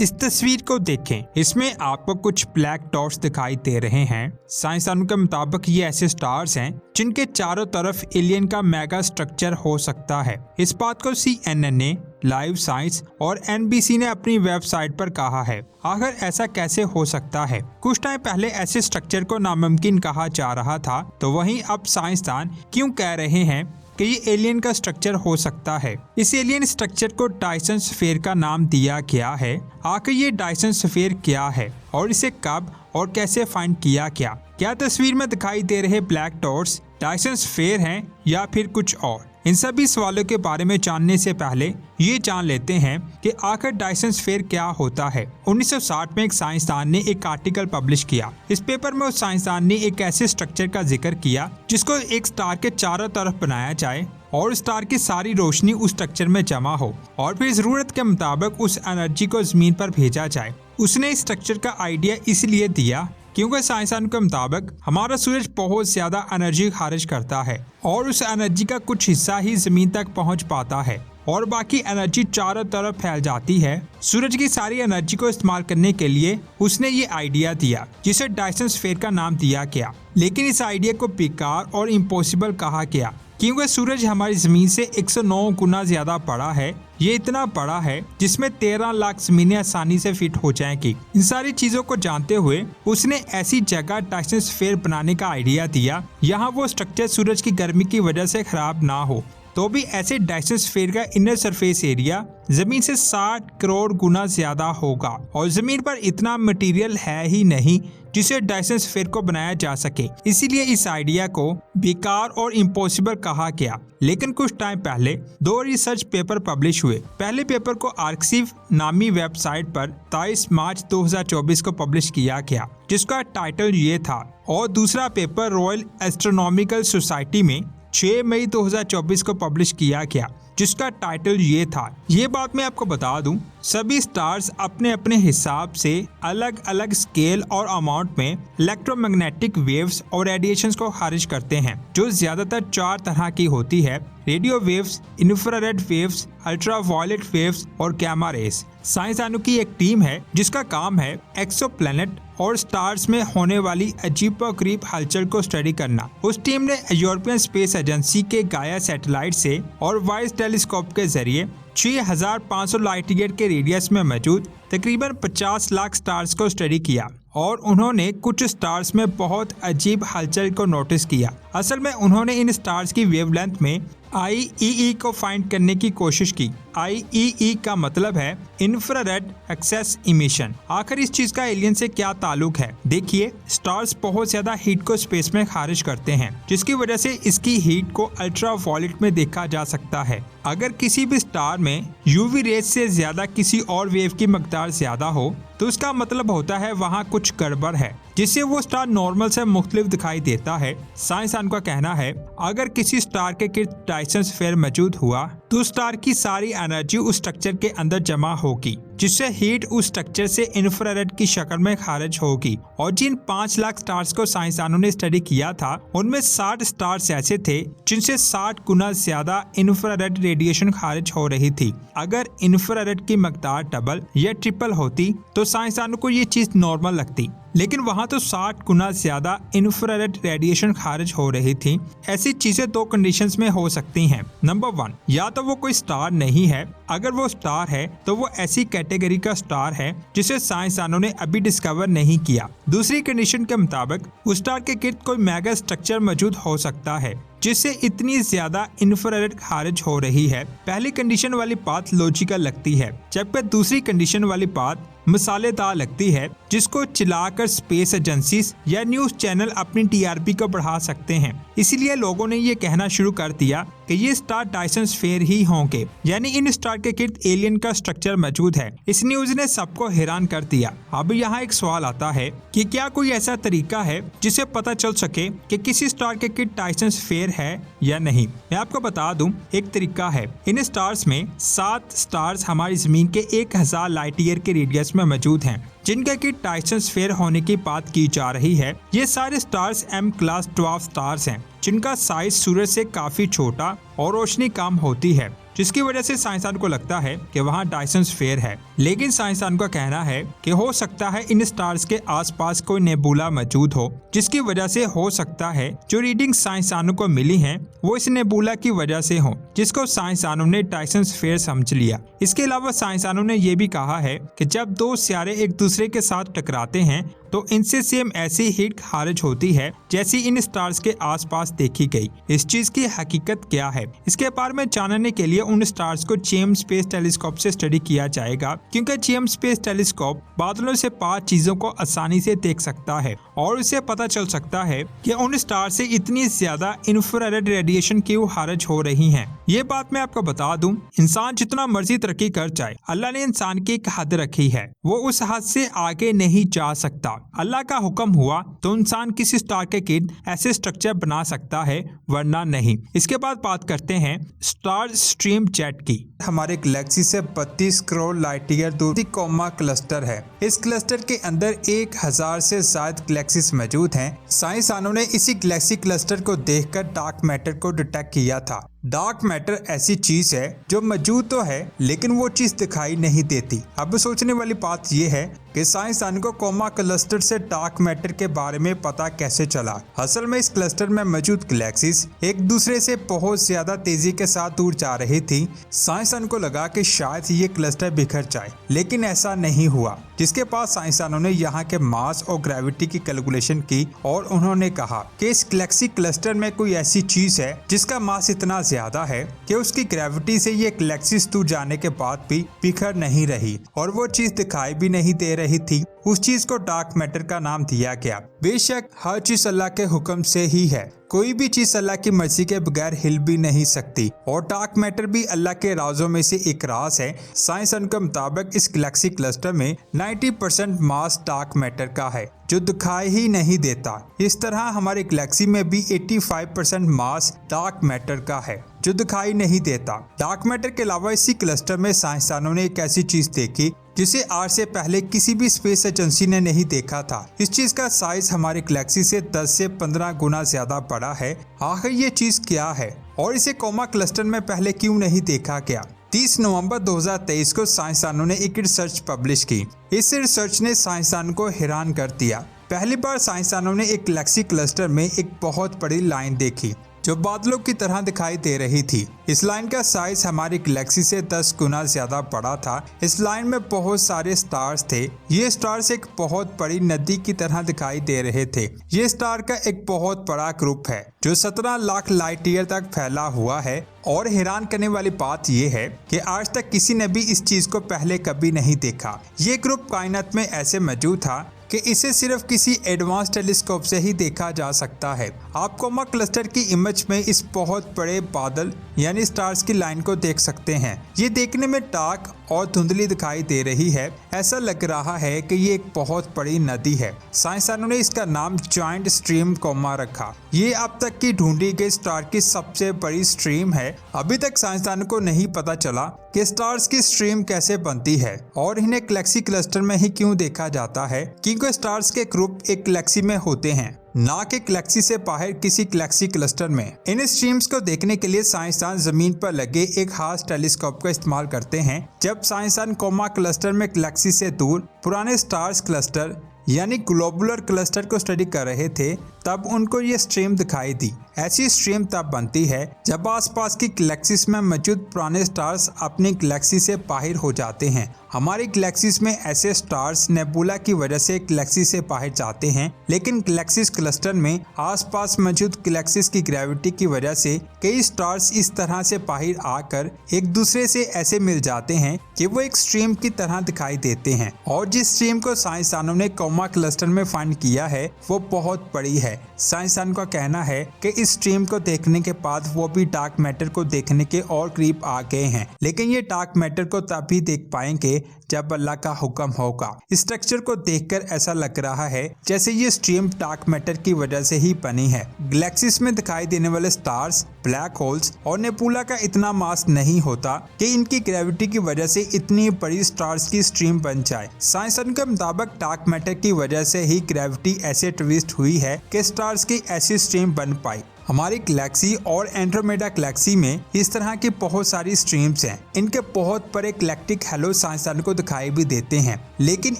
इस तस्वीर को देखें, इसमें आपको कुछ ब्लैक डॉट्स दिखाई दे रहे हैं। साइंसदानों के मुताबिक ये ऐसे स्टार्स हैं जिनके चारों तरफ एलियन का मेगा स्ट्रक्चर हो सकता है। इस बात को CNN ने, लाइव साइंस और NBC ने अपनी वेबसाइट पर कहा है। आखिर ऐसा कैसे हो सकता है? कुछ टाइम पहले ऐसे स्ट्रक्चर को नामुमकिन कहा जा रहा था, तो वहीं अब साइंसदान क्यों कह रहे हैं कि ये एलियन का स्ट्रक्चर हो सकता है? इस एलियन स्ट्रक्चर को डायसन स्फीयर का नाम दिया गया है। आखिर ये डायसन स्फीयर क्या है और इसे कब और कैसे फाइंड किया गया? क्या तस्वीर में दिखाई दे रहे ब्लैक डॉट्स डायसन स्फीयर हैं या फिर कुछ और? इन सभी सवालों के बारे में जानने से पहले ये जान लेते हैं कि आखिर डायसन स्फीयर क्या होता है। 1960 में एक साइंसदान ने एक आर्टिकल पब्लिश किया। इस पेपर में उस साइंसदान ने एक ऐसे स्ट्रक्चर का जिक्र किया जिसको एक स्टार के चारों तरफ बनाया जाए और स्टार की सारी रोशनी उस स्ट्रक्चर में जमा हो और फिर जरूरत के मुताबिक उस एनर्जी को जमीन पर भेजा जाए। उसने इस स्ट्रक्चर का आइडिया इसलिए दिया क्योंकि साइंसदान के मुताबिक हमारा सूरज बहुत ज्यादा एनर्जी खारिज करता है और उस एनर्जी का कुछ हिस्सा ही जमीन तक पहुंच पाता है और बाकी एनर्जी चारों तरफ फैल जाती है। सूरज की सारी एनर्जी को इस्तेमाल करने के लिए उसने ये आइडिया दिया जिसे डायसन स्फीयर का नाम दिया गया। लेकिन इस आइडिया को बेकार और इम्पॉसिबल कहा गया क्योंकि सूरज हमारी जमीन से 109 गुना ज्यादा बड़ा है। ये इतना बड़ा है जिसमें 13 लाख जमीनें आसानी से फिट हो जाएंगी। इन सारी चीजों को जानते हुए उसने ऐसी जगह डायसन स्फीयर बनाने का आइडिया दिया यहाँ वो स्ट्रक्चर सूरज की गर्मी की वजह से खराब ना हो। तो भी ऐसे डायसन स्फीयर का इनर सरफेस एरिया जमीन से 60 करोड़ गुना ज्यादा होगा और जमीन पर इतना मटेरियल है ही नहीं जिसे डायसन स्फीयर को बनाया जा सके। इसीलिए इस आइडिया को बेकार और इम्पॉसिबल कहा गया। लेकिन कुछ टाइम पहले 2 रिसर्च पेपर पब्लिश हुए। पहले पेपर को आर्कसिव नामी वेबसाइट पर 23 मार्च 2024 को पब्लिश किया गया जिसका टाइटल ये था, और दूसरा पेपर रॉयल एस्ट्रोनॉमिकल सोसाइटी में 6 मई 2024 को पब्लिश किया गया जिसका टाइटल ये था। ये बात मैं आपको बता दूं, सभी स्टार्स अपने अपने हिसाब से अलग अलग स्केल और अमाउंट में इलेक्ट्रोमैग्नेटिक वेव्स और रेडिएशंस को खारिज करते हैं जो ज्यादातर 4 तरह की होती है: radio waves, infrared waves, ultraviolet waves और गामा रेस। साइंसदानों की एक टीम है जिसका काम है एक्सोप्लैनेट और स्टार्स में होने वाली अजीबोगरीब हलचल को स्टडी करना। उस टीम ने यूरोपियन स्पेस एजेंसी के गाया सैटेलाइट से और वाइस टेलीस्कोप के जरिए 6500 लाइट ईयर के रेडियस में मौजूद तकरीबन 50 लाख स्टार्स को स्टडी किया और उन्होंने कुछ स्टार्स में बहुत अजीब हलचल को नोटिस किया। असल में उन्होंने इन स्टार्स की वेवलेंथ में IEE को फाइंड करने की कोशिश की। IEE का मतलब है इंफ्रारेड एक्सेस इमिशन। आखिर इस चीज का एलियन से क्या ताल्लुक है? देखिए, स्टार्स बहुत ज्यादा हीट को स्पेस में खारिज करते हैं जिसकी वजह से इसकी हीट को अल्ट्रावायलेट में देखा जा सकता है। अगर किसी भी स्टार में UV रेज से ज्यादा किसी और वेव की मकदार ज्यादा हो तो उसका मतलब होता है वहाँ कुछ गड़बड़ है जिससे वो स्टार नॉर्मल से मुख्तलिफ दिखाई देता है। साइंसदान का कहना है अगर किसी स्टार के गिर्द डायसन स्फीयर मौजूद हुआ तो स्टार की सारी एनर्जी उस स्ट्रक्चर के अंदर जमा होगी जिससे हीट उस स्ट्रक्चर से इंफ्रारेड की शक्ल में खारिज होगी। और जिन 5 लाख स्टार्स को साइंसदानों ने स्टडी किया था उनमें 60 स्टार्स ऐसे थे जिनसे 60 गुना ज्यादा इंफ्रारेड रेडिएशन खारिज हो रही थी। अगर इंफ्रारेड की मकदार डबल या ट्रिपल होती तो साइंसदानों को ये चीज नॉर्मल लगती, लेकिन वहाँ तो 60 गुना ज्यादा इंफ्रारेड रेडिएशन खारिज हो रही थी। ऐसी चीजें 2 कंडीशंस में हो सकती हैं। नंबर 1, या तो वो कोई स्टार नहीं है। अगर वो स्टार है तो वो ऐसी कैटेगरी का स्टार है जिसे साइंसदानों ने अभी डिस्कवर नहीं किया। दूसरी कंडीशन के मुताबिक उस स्टार के गिर्द कोई मेगा स्ट्रक्चर मौजूद हो सकता है जिससे इतनी ज्यादा इंफ्रारेड खारिज हो रही है। पहली कंडीशन वाली बात लॉजिकल लगती है जबकि दूसरी कंडीशन वाली बात मसालेदार लगती है जिसको चिल्लाकर स्पेस एजेंसीज या न्यूज चैनल अपनी TRP को बढ़ा सकते हैं। इसीलिए लोगों ने ये कहना शुरू कर दिया कि ये स्टार डायसन स्फीयर ही होंगे, यानी इन स्टार के गिर्द एलियन का स्ट्रक्चर मौजूद है। इस न्यूज ने सबको हैरान कर दिया। अब यहाँ एक सवाल आता है कि क्या कोई ऐसा तरीका है जिसे पता चल सके कि किसी स्टार के गिर्द डायसन स्फीयर है या नहीं? मैं आपको बता दूं, एक तरीका है। इन स्टार्स में 7 स्टार्स हमारी जमीन के 1000 लाइट ईयर के रेडियस में मौजूद हैं जिनके की डायसन स्फीयर होने की बात की जा रही है। ये सारे स्टार्स M क्लास 12 स्टार्स हैं जिनका साइज सूरज से काफी छोटा और रोशनी कम होती है। जिसकी वजह से साइंसदान को लगता है कि वहाँ डायसन स्फीयर है। लेकिन साइंसदान का कहना है कि हो सकता है इन स्टार्स के आसपास कोई नेबुला मौजूद हो, जिसकी वजह से हो सकता है जो रीडिंग साइंसदानों को मिली है वो इस नेबुला की वजह से हो, जिसको साइंसदानों ने डायसन स्फीयर समझ लिया। इसके अलावा साइंसदानों ने यह भी कहा है कि जब दो सितारे एक दूसरे के साथ टकराते हैं तो इनसे सेम ऐसी हीट खारिज होती है जैसी इन स्टार्स के आसपास देखी गई। इस चीज की हकीकत क्या है, इसके बारे में जानने के लिए उन स्टार्स को जेम्स स्पेस टेलीस्कोप से स्टडी किया जाएगा, क्योंकि जेम्स स्पेस टेलीस्कोप बादलों से पार चीजों को आसानी से देख सकता है और उसे पता चल सकता है कि उन स्टार से इतनी ज्यादा इंफ्रारेड रेडिएशन क्यों खारिज हो रही है। ये बात मैं आपको बता दूं, इंसान जितना मर्जी तरक्की कर जाए, अल्लाह ने इंसान की एक हद रखी है, वो उस हद से आगे नहीं जा सकता। अल्लाह का हुक्म हुआ तो इंसान किसी स्टार के गिर्द ऐसे स्ट्रक्चर बना सकता है, वरना नहीं। इसके बाद बात करते हैं स्टार स्ट्रीम जेट की। हमारे गैलेक्सी से 32 करोड़ लाइट ईयर दूर कोमा क्लस्टर है। इस क्लस्टर के अंदर 1000 से ज्यादा गैलेक्सीज मौजूद हैं। साइंसदानों ने इसी गैलेक्सी क्लस्टर को देखकर डार्क मैटर को डिटेक्ट किया था। डार्क मैटर ऐसी चीज है जो मौजूद तो है लेकिन वो चीज दिखाई नहीं देती। अब सोचने वाली बात यह है कि साइंसदान को कोमा क्लस्टर से डार्क मैटर के बारे में पता कैसे चला। असल में इस क्लस्टर में मौजूद गैलेक्सीज एक दूसरे से बहुत ज्यादा तेजी के साथ दूर जा रही थी। साइंसदान को लगा कि शायद ये क्लस्टर बिखर जाए, लेकिन ऐसा नहीं हुआ। जिसके बाद साइंसदानों ने यहाँ के मास और ग्रेविटी की कैलकुलेशन की और उन्होंने कहा कि इस गैलेक्सी क्लस्टर में कोई ऐसी चीज है जिसका मास इतना ज्यादा है कि उसकी ग्रेविटी से ये गैलेक्सीज दूर जाने के बाद भी बिखर नहीं रही और वो चीज दिखाई भी नहीं दे रही थी। उस चीज को डार्क मैटर का नाम दिया गया। बेशक हर चीज अल्लाह के हुक्म से ही है, कोई भी चीज अल्लाह की मर्जी के बगैर हिल भी नहीं सकती और डार्क मैटर भी अल्लाह के राजों में से एक राज है। साइंसदान के मुताबिक इस गैलेक्सी क्लस्टर में 90% मास डार्क मैटर का है जो दिखाई ही नहीं देता। इस तरह हमारी गैलेक्सी में भी 85% मास डार्क मैटर का है जो दिखाई नहीं देता। डार्क मैटर के अलावा इसी क्लस्टर में साइंसदानों ने एक ऐसी चीज देखी जिसे आज से पहले किसी भी स्पेस एजेंसी ने नहीं देखा था। इस चीज का साइज हमारी गैलेक्सी से 10 से 15 गुना ज्यादा बड़ा है। आखिर ये चीज क्या है और इसे कोमा क्लस्टर में पहले क्यों नहीं देखा गया? 30 नवंबर 2023 को साइंसदानों ने एक रिसर्च पब्लिश की। इस रिसर्च ने साइंसदानों को हैरान कर दिया। पहली बार साइंसदानों ने एक गैलेक्सी क्लस्टर में एक बहुत बड़ी लाइन देखी जो बादलों की तरह दिखाई दे रही थी। इस लाइन का साइज हमारी गैलेक्सी से 10 गुना ज्यादा बड़ा था। इस लाइन में बहुत सारे स्टार्स थे। ये स्टार्स एक बहुत बड़ी नदी की तरह दिखाई दे रहे थे। ये स्टार का एक बहुत बड़ा ग्रुप है जो 17 लाख लाइट ईयर तक फैला हुआ है। और हैरान करने वाली बात यह है कि आज तक किसी ने भी इस चीज को पहले कभी नहीं देखा। ये ग्रुप कायनात में ऐसे मौजूद था कि इसे सिर्फ किसी एडवांस टेलीस्कोप से ही देखा जा सकता है। आप कोमा क्लस्टर की इमेज में इस बहुत बड़े बादल यानी स्टार्स की लाइन को देख सकते हैं। ये देखने में डार्क और धुंधली दिखाई दे रही है। ऐसा लग रहा है कि ये एक बहुत बड़ी नदी है। साइंसदानों ने इसका नाम जॉइंट स्ट्रीम कोमा रखा। ये अब तक की ढूंढी गई स्टार की सबसे बड़ी स्ट्रीम है। अभी तक साइंसदानों को नहीं पता चला कि स्टार्स की स्ट्रीम कैसे बनती है और इन्हें गैलेक्सी क्लस्टर में ही क्यों देखा जाता है, क्योंकि स्टार्स के ग्रुप एक गैलेक्सी में होते हैं, ना कि गैलेक्सी से बाहर किसी गैलेक्सी क्लस्टर में। इन स्ट्रीम्स को देखने के लिए साइंसदान जमीन पर लगे एक खास टेलीस्कोप का इस्तेमाल करते हैं। जब साइंसदान कोमा क्लस्टर में गैलेक्सी से दूर पुराने स्टार्स क्लस्टर यानी ग्लोबुलर क्लस्टर को स्टडी कर रहे थे, तब उनको ये स्ट्रीम दिखाई दी। ऐसी स्ट्रीम तब बनती है जब आसपास की गैलेक्सीज में मौजूद पुराने स्टार्स अपनी गैलेक्सी से बाहर हो जाते हैं। हमारी गैलेक्सीज में ऐसे स्टार्स नेबुला की वजह से गैलेक्सी से बाहर जाते हैं, लेकिन गैलेक्सीज क्लस्टर में आसपास मौजूद गैलेक्सीज की ग्रेविटी की वजह से कई स्टार्स इस तरह से बाहर आकर एक दूसरे से ऐसे मिल जाते हैं कि वो एक स्ट्रीम की तरह दिखाई देते हैं। और जिस स्ट्रीम को साइंसदानों ने कोमा क्लस्टर में फाइंड किया है वो बहुत बड़ी है। साइंसदान का कहना है कि इस स्ट्रीम को देखने के बाद वो भी डार्क मैटर को देखने के और करीब आ गए हैं, लेकिन ये डार्क मैटर को तभी देख पाएंगे जब अल्लाह का हुक्म होगा। स्ट्रक्चर को देखकर ऐसा लग रहा है जैसे ये स्ट्रीम डार्क मैटर की वजह से ही बनी है। गैलेक्सीज में दिखाई देने वाले स्टार्स, ब्लैक होल्स और नेबुला का इतना मास नहीं होता कि इनकी ग्रेविटी की वजह से इतनी बड़ी स्टार्स की स्ट्रीम बन जाए। साइंसदान के मुताबिक डार्क मैटर की वजह से ही ग्रेविटी ऐसे ट्विस्ट हुई है कि स्टार्स की ऐसी स्ट्रीम बन पाई। हमारी गैलेक्सी और एंड्रोमेडा गैलेक्सी में इस तरह की बहुत सारी स्ट्रीम्स हैं। इनके बहुत बड़े गैलेक्टिक हेलो साइंसदानों को दिखाई भी देते हैं, लेकिन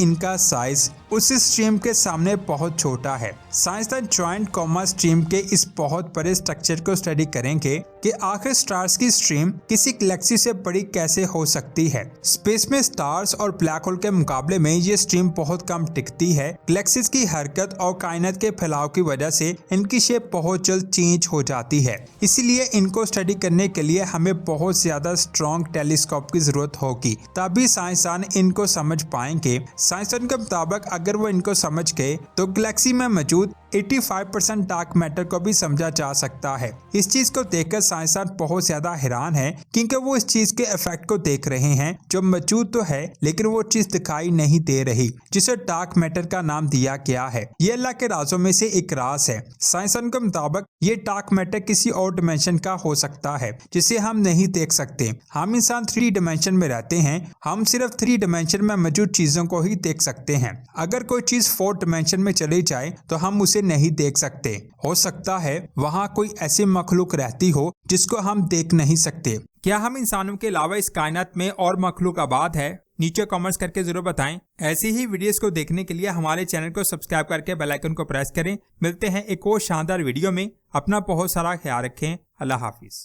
इनका साइज उस स्ट्रीम के सामने बहुत छोटा है। साइंसदान जॉइंट कॉमा स्ट्रीम के इस बहुत बड़े स्ट्रक्चर को स्टडी करेंगे कि आखिर स्टार्स की स्ट्रीम किसी गैलेक्सी से बड़ी कैसे हो सकती है। स्पेस में स्टार्स और ब्लैक होल के मुकाबले में ये स्ट्रीम बहुत कम टिकती है। गैलेक्सीज की हरकत और कायनात के फैलाव की वजह से इनकी शेप बहुत जल्द चेंज हो जाती है। इसीलिए इनको स्टडी करने के लिए हमें बहुत ज्यादा स्ट्रॉन्ग टेलीस्कोप की जरूरत होगी, तभी साइंसदान इनको समझ पाएंगे। साइंसदान के मुताबिक अगर वो इनको समझ गए तो गैलेक्सी में मौजूद 85% डार्क मैटर को भी समझा जा सकता है। इस चीज को देखकर साइंसदान बहुत ज्यादा हैरान है, क्योंकि वो इस चीज के इफेक्ट को देख रहे हैं जो मौजूद तो है लेकिन वो चीज दिखाई नहीं दे रही, जिसे डार्क मैटर का नाम दिया गया है। ये अल्लाह के राजों में से एक राज है। साइंसदान के मुताबिक ये डार्क मैटर किसी और डिमेंशन का हो सकता है जिसे हम नहीं देख सकते। हम इंसान 3 डिमेंशन में रहते हैं, हम सिर्फ 3 डिमेंशन में मौजूद चीजों को ही देख सकते हैं। अगर कोई चीज 4 डिमेंशन में चली जाए तो हम उसे नहीं देख सकते। हो सकता है वहाँ कोई ऐसी मखलूक रहती हो जिसको हम देख नहीं सकते। क्या हम इंसानों के अलावा इस कायनात में और मखलूक आबाद है? नीचे कमेंट्स करके जरूर बताएं। ऐसी ही वीडियोस को देखने के लिए हमारे चैनल को सब्सक्राइब करके बेल आइकन को प्रेस करें। मिलते हैं एक और शानदार वीडियो में। अपना बहुत सारा ख्याल रखें। अल्लाह हाफिज।